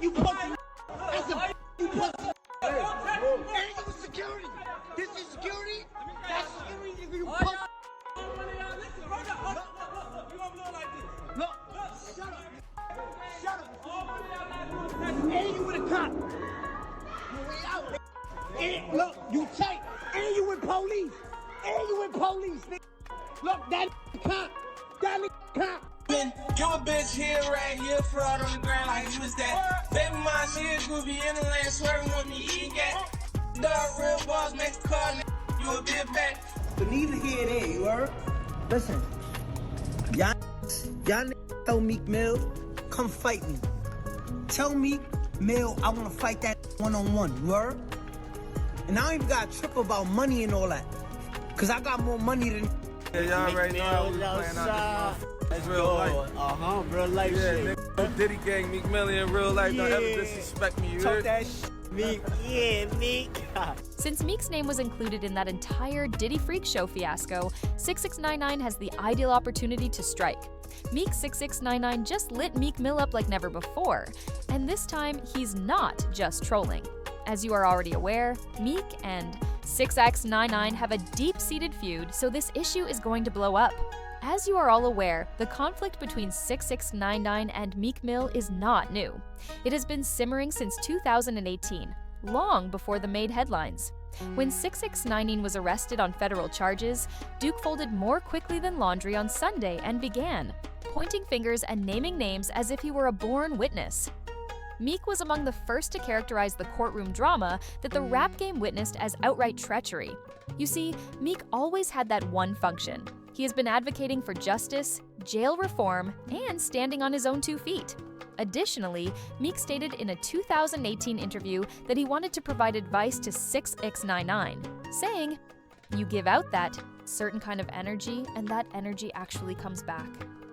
you pussy. That's a you pussy. And you was security. This is security. That's security, nigga. You pussy. Look, shut up. Shut up. And you with a cop. You way out. And look, you tight. And you with police. And you with police, nigga. Look, that cop. That cop. You a bitch here, right here, fraud on the ground like you was that. Baby, my shit groovy in the land, swerving with me, eating gat. Dog, real boss, make a call, you a bit back. But neither here nor there, you heard? Listen, y'all tell Meek Mill, come fight me. Tell Meek Mill I wanna fight that one-on-one, you heard? And I don't even got a trip about money and all that. Cause I got more money than yeah, y'all already know how we playing out this. That's real life. Real life shit. Nigga, Diddy gang, Meek Mill in real life. Don't ever disrespect me, you Talk heard? that Meek. Yeah, Meek. Since Meek's name was included in that entire Diddy Freak Show fiasco, 6ix9ine has the ideal opportunity to strike. Meek 6ix9ine just lit Meek Mill up like never before, and this time he's not just trolling. As you are already aware, Meek and 6ix9ine have a deep-seated feud, so this issue is going to blow up. As you are all aware, the conflict between 6ix9ine and Meek Mill is not new. It has been simmering since 2018, long before the made headlines. When 6ix9ine was arrested on federal charges, Duke folded more quickly than laundry on Sunday and began pointing fingers and naming names as if he were a born witness. Meek was among the first to characterize the courtroom drama that the rap game witnessed as outright treachery. You see, Meek always had that one function. He has been advocating for justice, jail reform, and standing on his own 2 feet. Additionally, Meek stated in a 2018 interview that he wanted to provide advice to 6ix9ine, saying, "You give out that certain kind of energy, and that energy actually comes back."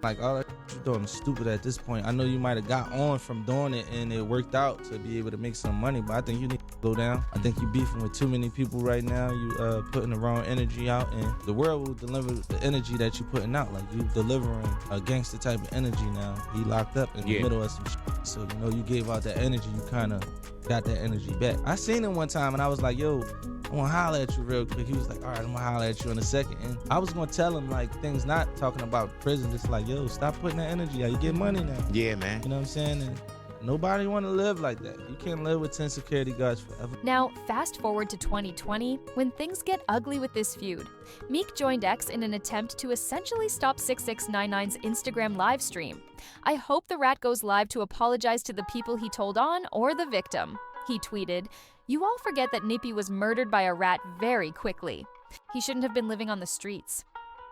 Like, all that you're doing is stupid at this point. I know you might have got on from doing it and it worked out to be able to make some money, but I think you need to go down. I think you're beefing with too many people right now. You putting the wrong energy out, and the world will deliver the energy that you're putting out. Like, you delivering a gangster type of energy now. He locked up in the middle of some shit. So, you know, you gave out that energy, you kind of got that energy back. I seen him one time and I was like, yo, I want to holler at you real quick. He was like, all right, I'm going to holler at you in a second. And I was going to tell him, like, things not talking about prison. Just like, yo, stop putting that energy out. You get money now. Yeah, man. You know what I'm saying? And nobody want to live like that. You can't live with 10 security guards forever. Now, fast forward to 2020, when things get ugly with this feud. Meek joined X in an attempt to essentially stop 6ix9ine's Instagram live stream. "I hope the rat goes live to apologize to the people he told on or the victim." He tweeted, "You all forget that Nippy was murdered by a rat very quickly. He shouldn't have been living on the streets.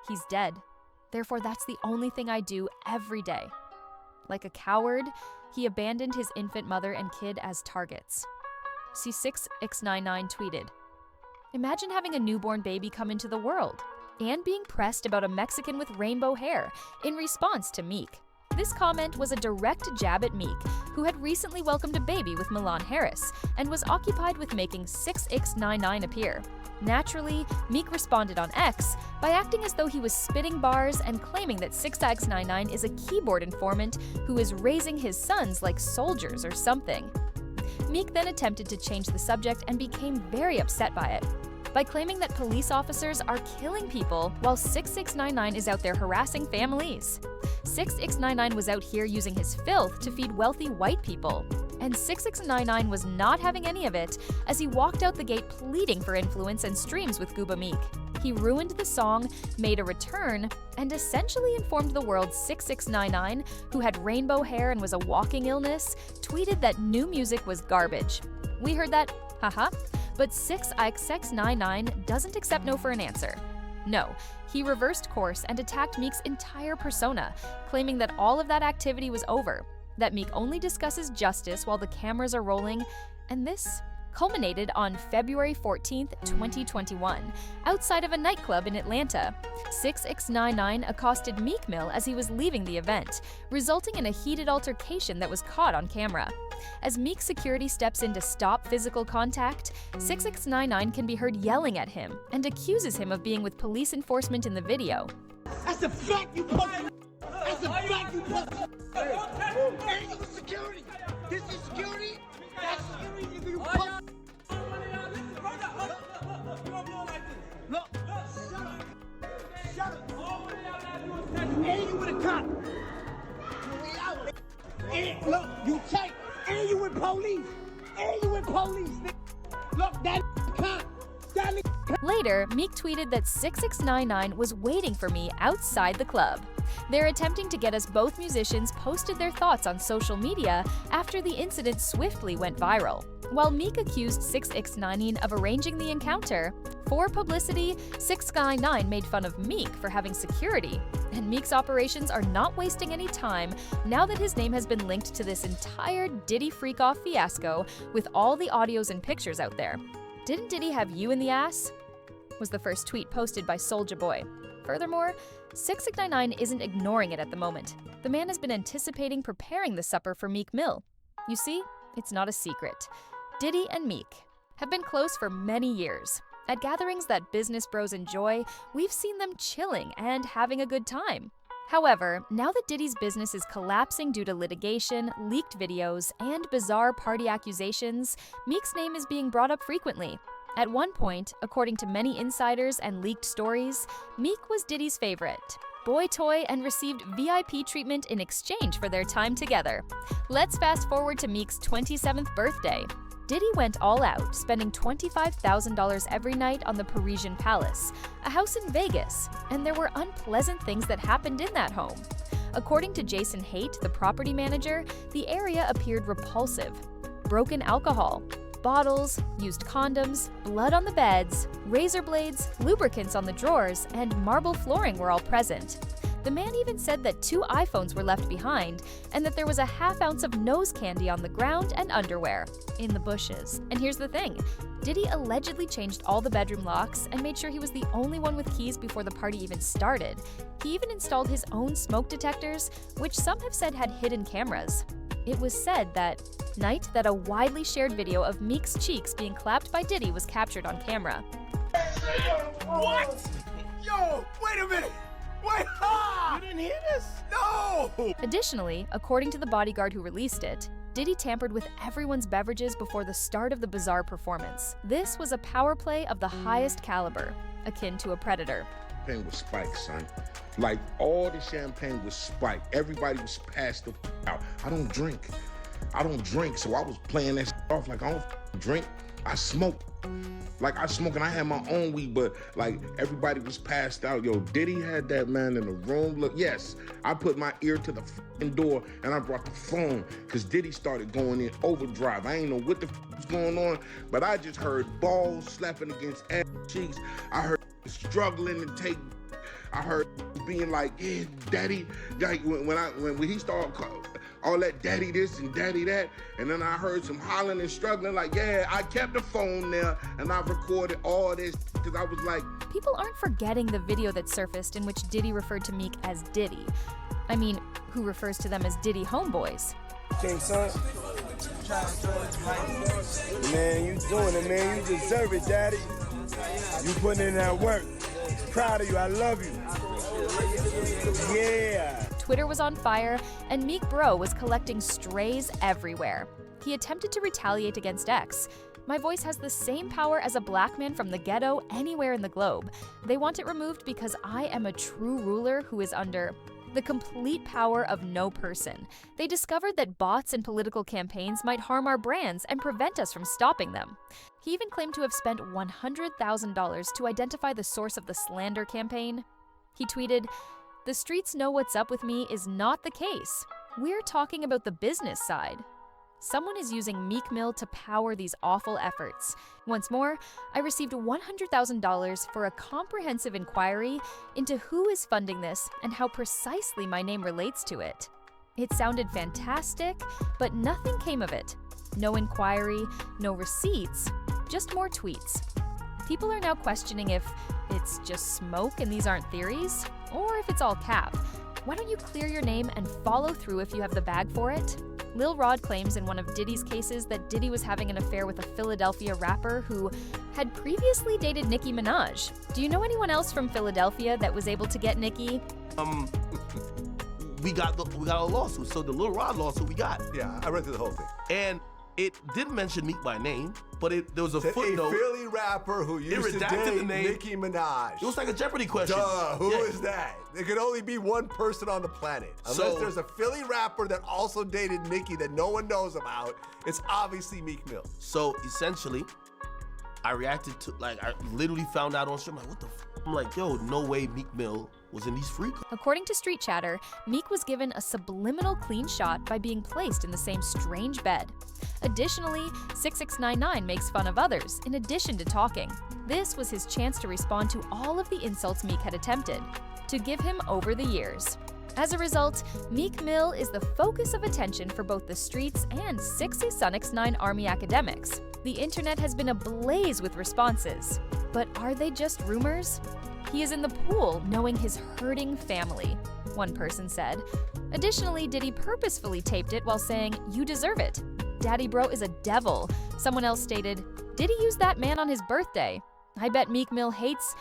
He's dead. Therefore, that's the only thing I do every day." Like a coward, he abandoned his infant mother and kid as targets. See, 6ix9ine tweeted, "Imagine having a newborn baby come into the world and being pressed about a Mexican with rainbow hair in response to Meek." This comment was a direct jab at Meek, who had recently welcomed a baby with Milan Harris and was occupied with making 6ix9ine appear. Naturally, Meek responded on X by acting as though he was spitting bars and claiming that 6ix9ine is a keyboard informant who is raising his sons like soldiers or something. Meek then attempted to change the subject and became very upset by it, by claiming that police officers are killing people while 6ix9ine is out there harassing families. 6ix9ine was out here using his filth to feed wealthy white people. And 6ix9ine was not having any of it as he walked out the gate pleading for influence and streams with Gooba Meek. He ruined the song, made a return, and essentially informed the world 6ix9ine, who had rainbow hair and was a walking illness, tweeted that new music was garbage. We heard that, haha, but 6ix9ine doesn't accept no for an answer. No, he reversed course and attacked Meek's entire persona, claiming that all of that activity was over, that Meek only discusses justice while the cameras are rolling, and this culminated on February 14th, 2021, outside of a nightclub in Atlanta. 6ix9ine accosted Meek Mill as he was leaving the event, resulting in a heated altercation that was caught on camera. As Meek security steps in to stop physical contact, 6ix9ine can be heard yelling at him and accuses him of being with police enforcement in the video. That's a fact, you pussy. That's a fact, you pussy. And you was security. This is security. Look, you check, and you with police. And you with police, nigga. Look, that cunt. That nigga. Later, Meek tweeted that 6ix9ine was waiting for me outside the club. They're attempting to get us both musicians posted their thoughts on social media after the incident swiftly went viral. While Meek accused 6ix9ine of arranging the encounter, for publicity, 6ix9ine made fun of Meek for having security. And Meek's operations are not wasting any time now that his name has been linked to this entire Diddy freak-off fiasco with all the audios and pictures out there. "Didn't Diddy have you in the ass?" was the first tweet posted by Soulja Boy. Furthermore, 6ix9ine isn't ignoring it at the moment. The man has been anticipating preparing the supper for Meek Mill. You see, it's not a secret. Diddy and Meek have been close for many years. At gatherings that business bros enjoy, we've seen them chilling and having a good time. However, now that Diddy's business is collapsing due to litigation, leaked videos, and bizarre party accusations, Meek's name is being brought up frequently. At one point, according to many insiders and leaked stories, Meek was Diddy's favorite, boy toy, and received VIP treatment in exchange for their time together. Let's fast forward to Meek's 27th birthday. Diddy went all out, spending $25,000 every night on the Parisian Palace, a house in Vegas, and there were unpleasant things that happened in that home. According to Jason Haidt, the property manager, the area appeared repulsive. Broken alcohol, bottles, used condoms, blood on the beds, razor blades, lubricants on the drawers, and marble flooring were all present. The man even said that 2 iPhones were left behind and that there was a ½ ounce of nose candy on the ground and underwear in the bushes. And here's the thing, Diddy allegedly changed all the bedroom locks and made sure he was the only one with keys before the party even started. He even installed his own smoke detectors, which some have said had hidden cameras. It was said that night that a widely shared video of Meek's cheeks being clapped by Diddy was captured on camera. What? Yo, wait a minute! Wait, ha! You didn't hear this? No! Additionally, according to the bodyguard who released it, Diddy tampered with everyone's beverages before the start of the bizarre performance. This was a power play of the highest caliber, akin to a predator. Champagne was spiked, son. Like, all the champagne was spiked. Everybody was passed the out. I don't drink, so I was playing that off like I don't drink. I smoke. Like, I smoke and I had my own weed, but like everybody was passed out. Yo, Diddy had that man in the room. Look, yes, I put my ear to the door and I brought the phone because Diddy started going in overdrive. I ain't know what the was going on, but I just heard balls slapping against ass cheeks. I heard struggling to take. I heard being like, yeah, daddy. Like when he started all that daddy this and daddy that, and then I heard some hollering and struggling. Like, yeah, I kept the phone there and I recorded all this because I was like. People aren't forgetting the video that surfaced in which Diddy referred to Meek as Diddy. I mean, who refers to them as Diddy homeboys? King, son. Man, you doing it, man. You deserve it, daddy. You putting in that work. Proud of you. I love you. Yeah. Twitter was on fire, and Meek Bro was collecting strays everywhere. He attempted to retaliate against X. My voice has the same power as a black man from the ghetto anywhere in the globe. They want it removed because I am a true ruler who is under the complete power of no person. They discovered that bots and political campaigns might harm our brands and prevent us from stopping them. He even claimed to have spent $100,000 to identify the source of the slander campaign. He tweeted, "The streets know what's up with me is not the case. We're talking about the business side." Someone is using Meek Mill to power these awful efforts. Once more, I received $100,000 for a comprehensive inquiry into who is funding this and how precisely my name relates to it. It sounded fantastic, but nothing came of it. No inquiry, no receipts, just more tweets. People are now questioning if it's just smoke and these aren't theories, or if it's all cap. Why don't you clear your name and follow through if you have the bag for it? Lil Rod claims in one of Diddy's cases that Diddy was having an affair with a Philadelphia rapper who had previously dated Nicki Minaj. Do you know anyone else from Philadelphia that was able to get Nicki? We got a lawsuit. So the Lil Rod lawsuit we got. Yeah, I read through the whole thing. And it did mention Meek by name, but there was a Said footnote. A Philly rapper who used to redacted date the name. Nicki Minaj. It was like a Jeopardy question. Who is that? There could only be one person on the planet. Unless there's a Philly rapper that also dated Nicki that no one knows about, it's obviously Meek Mill. So essentially, I reacted to, like, I literally found out on stream, like, what the f? I'm like, yo, no way Meek Mill was in these freak. According to Street Chatter, Meek was given a subliminal clean shot by being placed in the same strange bed. Additionally, 6ix9ine makes fun of others, in addition to talking. This was his chance to respond to all of the insults Meek had attempted, to give him over the years. As a result, Meek Mill is the focus of attention for both the streets and 6ix9ine Army academics. The internet has been ablaze with responses. But are they just rumors? He is in the pool knowing his hurting family, one person said. Additionally, Diddy purposefully taped it while saying, "You deserve it. Daddy bro is a devil." Someone else stated, "Diddy used that man on his birthday. I bet Meek Mill hates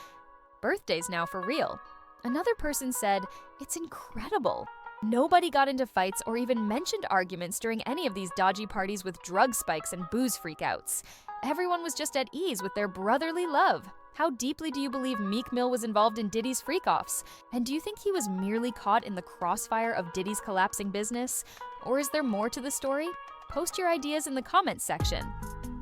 birthdays now for real." Another person said, "It's incredible. Nobody got into fights or even mentioned arguments during any of these dodgy parties with drug spikes and booze freakouts. Everyone was just at ease with their brotherly love. How deeply do you believe Meek Mill was involved in Diddy's freak-offs? And do you think he was merely caught in the crossfire of Diddy's collapsing business? Or is there more to the story? Post your ideas in the comments section.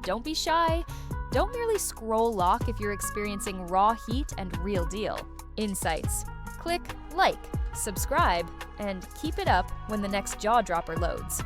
Don't be shy. Don't merely scroll lock if you're experiencing raw heat and real deal insights. Click like, subscribe, and keep it up when the next jaw dropper loads.